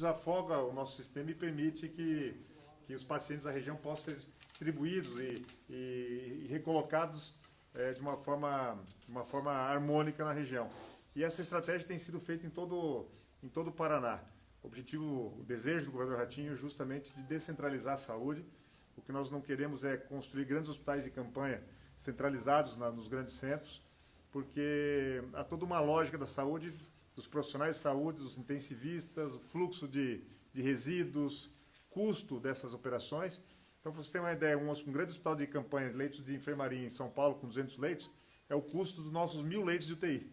desafoga o nosso sistema e permite que os pacientes da região possam ser distribuídos e recolocados de uma forma harmônica na região. E essa estratégia tem sido feita em todo o Paraná. O desejo do governador Ratinho é justamente de descentralizar a saúde. O que nós não queremos é construir grandes hospitais de campanha centralizados nos grandes centros, porque há toda uma lógica da saúde, dos profissionais de saúde, dos intensivistas, o fluxo de resíduos, custo dessas operações. Então, para você ter uma ideia, um grande hospital de campanha, de leitos de enfermaria em São Paulo, com 200 leitos, é o custo dos nossos 1.000 leitos de UTI.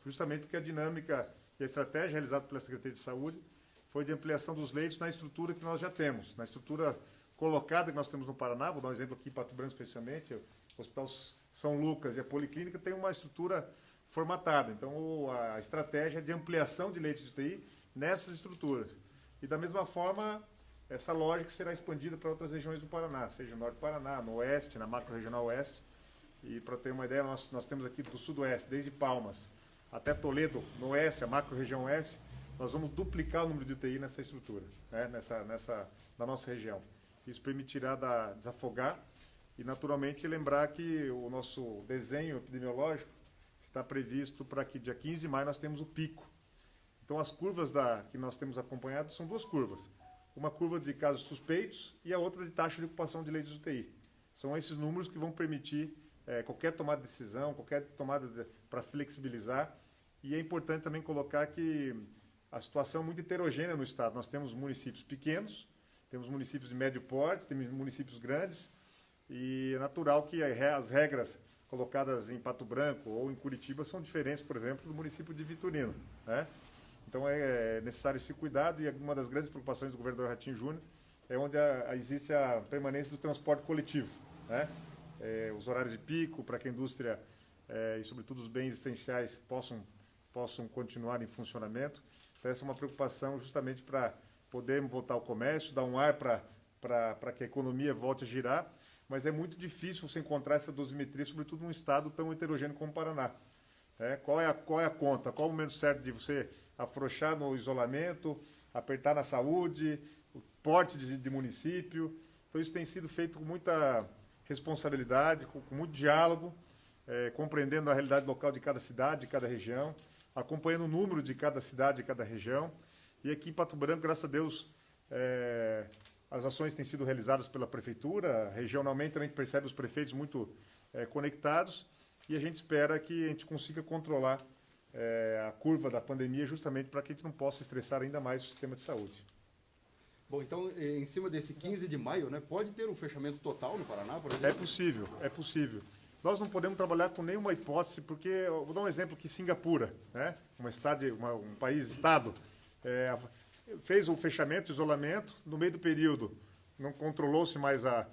Justamente porque a dinâmica e a estratégia realizada pela Secretaria de Saúde foi de ampliação dos leitos na estrutura que nós já temos, na estrutura colocada que nós temos no Paraná. Vou dar um exemplo aqui em Pato Branco, especialmente, o Hospital São Lucas e a Policlínica tem uma estrutura formatada. Então, a estratégia é de ampliação de leitos de UTI nessas estruturas. E, da mesma forma, essa lógica será expandida para outras regiões do Paraná, seja no Norte do Paraná, no Oeste, na macro-regional Oeste. E, para ter uma ideia, nós temos aqui do Sudoeste, desde Palmas até Toledo, no Oeste, a macro-região Oeste, nós vamos duplicar o número de UTI nessa estrutura, né, na nossa região. Isso permitirá desafogar e, naturalmente, lembrar que o nosso desenho epidemiológico está previsto para que dia 15 de maio nós temos o pico. Então, as curvas que nós temos acompanhado são duas curvas. Uma curva de casos suspeitos e a outra de taxa de ocupação de leitos de UTI. São esses números que vão permitir qualquer tomada de decisão, qualquer tomada para flexibilizar. E é importante também colocar que a situação é muito heterogênea no estado. Nós temos municípios pequenos, temos municípios de médio porte, temos municípios grandes, e é natural que as regras colocadas em Pato Branco ou em Curitiba são diferentes, por exemplo, do município de Vitorino, né? Então é necessário esse cuidado, e uma das grandes preocupações do governador Ratinho Júnior é onde existe a permanência do transporte coletivo, né? Os horários de pico, para que a indústria e, sobretudo, os bens essenciais possam continuar em funcionamento. Então, essa é uma preocupação justamente para poder voltar ao comércio, dar um ar para que a economia volte a girar, mas é muito difícil você encontrar essa dosimetria, sobretudo num estado tão heterogêneo como o Paraná. Qual é a conta? Qual é o momento certo de você afrouxar no isolamento, apertar na saúde, o porte de município? Então, isso tem sido feito com muita responsabilidade, com muito diálogo, compreendendo a realidade local de cada cidade, de cada região, acompanhando o número de cada cidade, de cada região. E aqui em Pato Branco, graças a Deus, as ações têm sido realizadas pela Prefeitura. Regionalmente também percebe os prefeitos muito conectados, e a gente espera que a gente consiga controlar a curva da pandemia, justamente para que a gente não possa estressar ainda mais o sistema de saúde. Bom, então, em cima desse 15 de maio, né, pode ter um fechamento total no Paraná, por exemplo? É possível. Nós não podemos trabalhar com nenhuma hipótese, porque, eu vou dar um exemplo aqui, Singapura, né, um país-estado, fez o fechamento, o isolamento, no meio do período não controlou-se mais a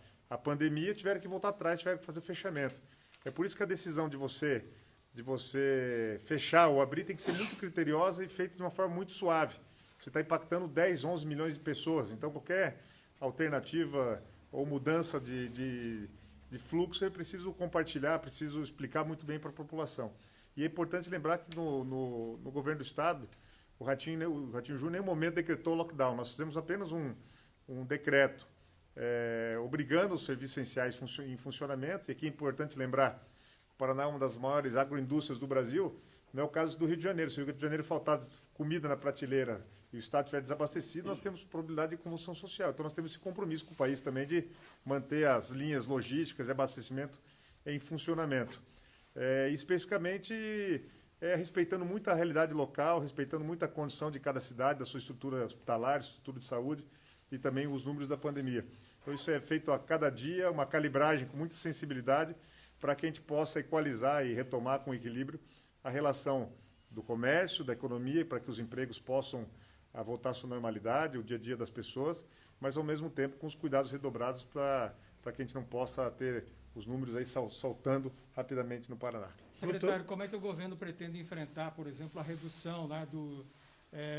pandemia, tiveram que voltar atrás, tiveram que fazer o fechamento. É por isso que a decisão de você fechar ou abrir tem que ser muito criteriosa e feita de uma forma muito suave. Você está impactando 10, 11 milhões de pessoas, então qualquer alternativa ou mudança de fluxo é preciso compartilhar, preciso explicar muito bem para a população. E é importante lembrar que no governo do Estado, o Ratinho Júnior em nenhum momento decretou lockdown. Nós fizemos apenas um decreto obrigando os serviços essenciais em funcionamento. E aqui é importante lembrar que o Paraná é uma das maiores agroindústrias do Brasil. Não é o caso do Rio de Janeiro. Se o Rio de Janeiro faltar comida na prateleira e o Estado estiver desabastecido, nós temos probabilidade de convulsão social. Então, nós temos esse compromisso com o país também de manter as linhas logísticas e abastecimento em funcionamento. Especificamente, respeitando muito a realidade local, respeitando muito a condição de cada cidade, da sua estrutura hospitalar, estrutura de saúde e também os números da pandemia. Então, isso é feito a cada dia, uma calibragem com muita sensibilidade para que a gente possa equalizar e retomar com equilíbrio a relação do comércio, da economia, para que os empregos possam voltar à sua normalidade, o dia a dia das pessoas, mas, ao mesmo tempo, com os cuidados redobrados para que a gente não possa ter os números aí saltando rapidamente no Paraná. Secretário, como é que o governo pretende enfrentar, por exemplo, a redução, né,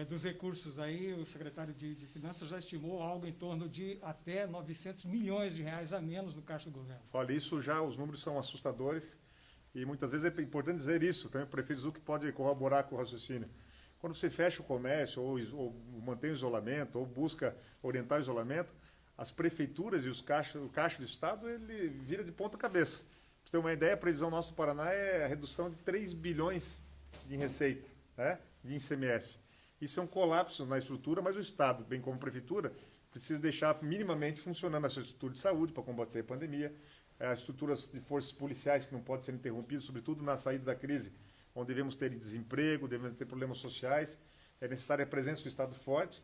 dos recursos aí? O secretário de Finanças já estimou algo em torno de até 900 milhões de reais a menos no caixa do governo. Olha, isso já, os números são assustadores, e muitas vezes é importante dizer isso, também o prefeito Zuc pode corroborar com o raciocínio. Quando você fecha o comércio, ou mantém o isolamento, ou busca orientar o isolamento, as prefeituras e o caixa do Estado, ele vira de ponta cabeça. Para você ter uma ideia, a previsão nossa do Paraná é a redução de 3 bilhões de receita, né, de ICMS. Isso é um colapso na estrutura, mas o Estado, bem como a prefeitura, precisa deixar minimamente funcionando a sua estrutura de saúde para combater a pandemia, as estruturas de forças policiais que não podem ser interrompidas, sobretudo na saída da crise, onde devemos ter desemprego, devemos ter problemas sociais, é necessária a presença do Estado forte,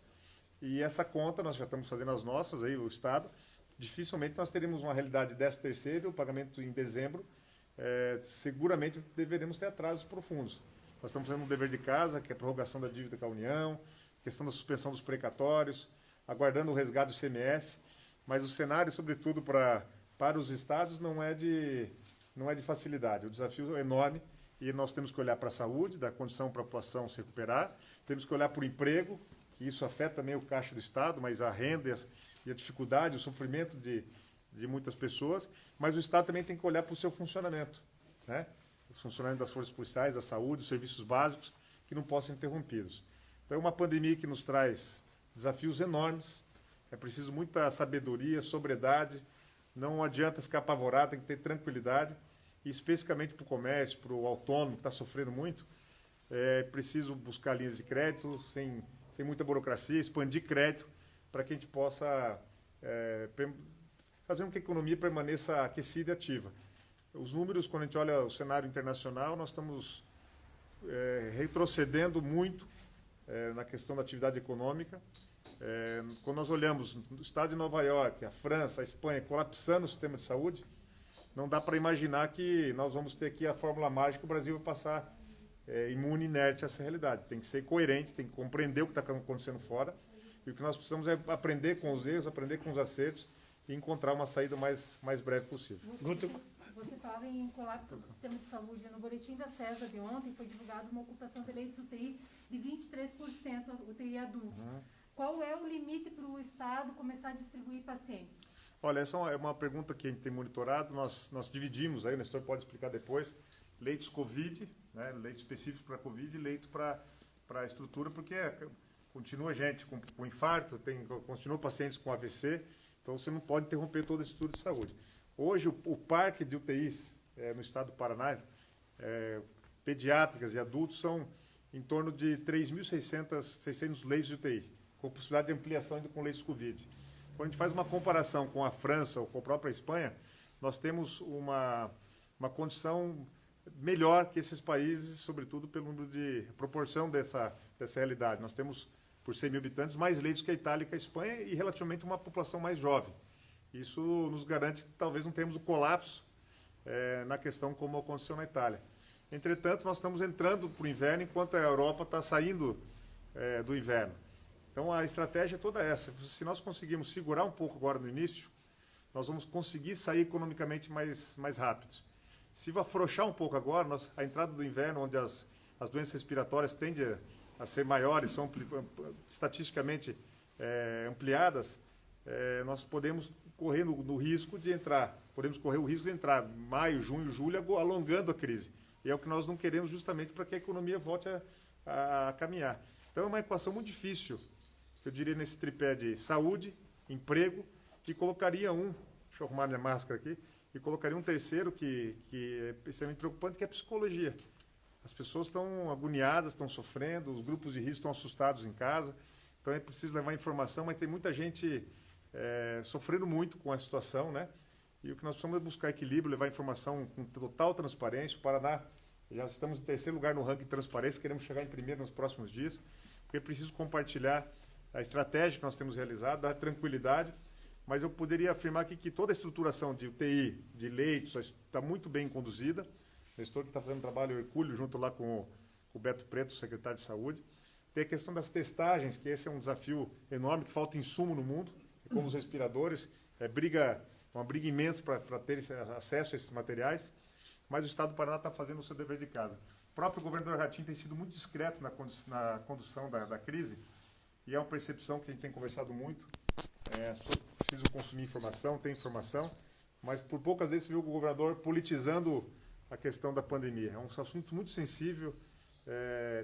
e essa conta nós já estamos fazendo as nossas, aí, o Estado, dificilmente nós teremos uma realidade de 13º, o pagamento em dezembro, seguramente deveremos ter atrasos profundos. Nós estamos fazendo um dever de casa, que é a prorrogação da dívida com a União, questão da suspensão dos precatórios, aguardando o resgate do ICMS, mas o cenário, sobretudo para os estados, não é de facilidade. O desafio é enorme e nós temos que olhar para a saúde, dar condição para a população se recuperar, temos que olhar para o emprego, que isso afeta também o caixa do Estado, mas a renda e a dificuldade, o sofrimento de muitas pessoas, mas o Estado também tem que olhar para o seu funcionamento, né? O funcionamento das forças policiais, da saúde, os serviços básicos, que não possam ser interrompidos. Então é uma pandemia que nos traz desafios enormes, é preciso muita sabedoria, sobriedade, não adianta ficar apavorado, tem que ter tranquilidade, e especificamente para o comércio, para o autônomo, que está sofrendo muito, é preciso buscar linhas de crédito, sem muita burocracia, expandir crédito, para que a gente possa fazer com que a economia permaneça aquecida e ativa. Os números, quando a gente olha o cenário internacional, nós estamos retrocedendo muito na questão da atividade econômica. Quando nós olhamos o estado de Nova York, a França, a Espanha, colapsando o sistema de saúde, não dá para imaginar que nós vamos ter aqui a fórmula mágica, o Brasil vai passar imune, inerte a essa realidade. Tem que ser coerente, tem que compreender o que está acontecendo fora, e o que nós precisamos é aprender com os erros, aprender com os acertos e encontrar uma saída mais breve possível. Você fala em colapso do sistema de saúde. No boletim da CESA de ontem foi divulgada uma ocupação de leitos UTI de 23% UTI adulto. Qual é o limite para o Estado começar a distribuir pacientes? Olha, essa é uma pergunta que a gente tem monitorado. Nós dividimos, aí o Nestor pode explicar depois, leitos COVID, né, leito específico para COVID e leito para a estrutura, porque continua gente com infarto, continua pacientes com AVC, então você não pode interromper toda a estrutura de saúde. Hoje, o parque de UTIs no estado do Paraná, pediátricas e adultos, são em torno de 3.600 leitos de UTI, com possibilidade de ampliação ainda com leitos Covid. Quando a gente faz uma comparação com a França ou com a própria Espanha, nós temos uma condição melhor que esses países, sobretudo pelo número de proporção dessa realidade. Nós temos, por 100 mil habitantes, mais leitos que a Itália e que a Espanha e relativamente uma população mais jovem. Isso nos garante que talvez não tenhamos o colapso na questão como aconteceu na Itália. Entretanto, nós estamos entrando para o inverno enquanto a Europa está saindo do inverno. Então, a estratégia é toda essa. Se nós conseguirmos segurar um pouco agora no início, nós vamos conseguir sair economicamente mais rápidos. Se afrouxar um pouco agora, a entrada do inverno, onde as doenças respiratórias tendem a ser maiores, são estatisticamente ampliadas, nós podemos correr no risco de entrar. Podemos correr o risco de entrar maio, junho, julho, alongando a crise. E é o que nós não queremos justamente para que a economia volte a caminhar. Então é uma equação muito difícil, eu diria, nesse tripé de saúde, emprego, e colocaria deixa eu arrumar minha máscara aqui, e colocaria um terceiro que é extremamente preocupante, que é a psicologia. As pessoas estão agoniadas, estão sofrendo, os grupos de risco estão assustados em casa, então é preciso levar informação, mas tem muita gente sofrendo muito com a situação, né? E o que nós precisamos é buscar equilíbrio, levar informação com total transparência. O Paraná, já estamos em terceiro lugar no ranking de transparência, queremos chegar em primeiro nos próximos dias, porque é preciso compartilhar a estratégia que nós temos realizado, dar tranquilidade, mas eu poderia afirmar aqui que toda a estruturação de UTI, de leitos, está muito bem conduzida. O Nestor que está fazendo um trabalho hercúleo junto lá com o Beto Preto, o secretário de Saúde. Tem a questão das testagens, que esse é um desafio enorme, que falta insumo no mundo, como os respiradores, uma briga imensa para ter acesso a esses materiais, mas o Estado do Paraná está fazendo o seu dever de casa. O próprio governador Ratinho tem sido muito discreto na condução da crise, e é uma percepção que a gente tem conversado muito. As pessoas precisam consumir informação, ter informação, mas por poucas vezes se viu o governador politizando a questão da pandemia. É um assunto muito sensível,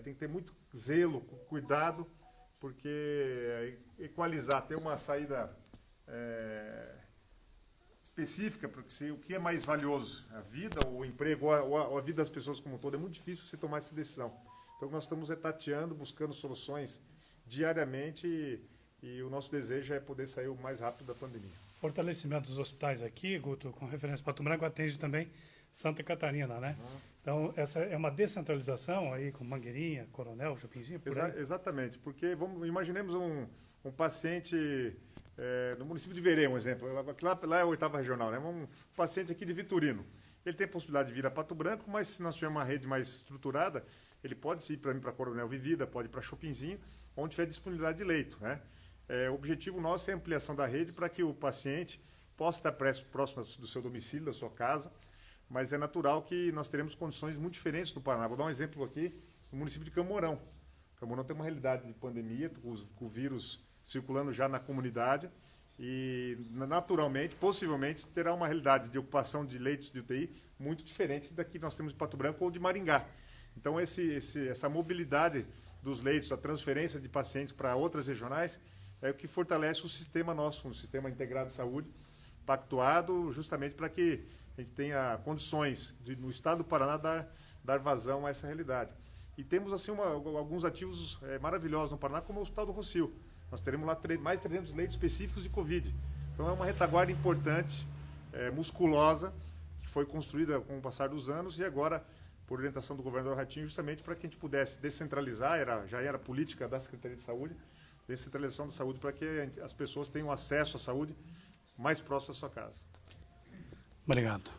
tem que ter muito zelo, cuidado, porque equalizar, ter uma saída específica para o que é mais valioso, a vida, o emprego ou a vida das pessoas como um todo, é muito difícil você tomar essa decisão. Então nós estamos tateando, buscando soluções diariamente e o nosso desejo é poder sair o mais rápido da pandemia. Fortalecimento dos hospitais aqui, Guto, com referência a Pato Branco, atende também Santa Catarina, né? Então, essa é uma descentralização aí com Mangueirinha, Coronel, Chupinzinho, por aí? Exatamente, porque imaginemos um paciente no município de Verê, um exemplo, lá é a 8ª regional, né? Um paciente aqui de Vitorino. Ele tem a possibilidade de vir a Pato Branco, mas se nós tivermos uma rede mais estruturada, ele pode ir para Coronel Vivida, pode ir para Chupinzinho, onde tiver disponibilidade de leito, né? O objetivo nosso é a ampliação da rede para que o paciente possa estar próximo do seu domicílio, da sua casa, mas é natural que nós teremos condições muito diferentes no Paraná. Vou dar um exemplo aqui, no município de Camorão. Camorão tem uma realidade de pandemia, com o vírus circulando já na comunidade e, naturalmente, possivelmente, terá uma realidade de ocupação de leitos de UTI muito diferente da que nós temos de Pato Branco ou de Maringá. Então, essa mobilidade dos leitos, a transferência de pacientes para outras regionais, é o que fortalece o sistema nosso, um sistema integrado de saúde, pactuado justamente para que a gente tenha condições de, no estado do Paraná, dar vazão a essa realidade. E temos assim alguns ativos maravilhosos no Paraná, como o Hospital do Rossio. Nós teremos lá mais 300 leitos específicos de Covid. Então é uma retaguarda importante, musculosa, que foi construída com o passar dos anos e agora, por orientação do governador Ratinho, justamente para que a gente pudesse descentralizar, já era política da Secretaria de Saúde, descentralização da saúde para que as pessoas tenham acesso à saúde mais próximo da sua casa. Obrigado.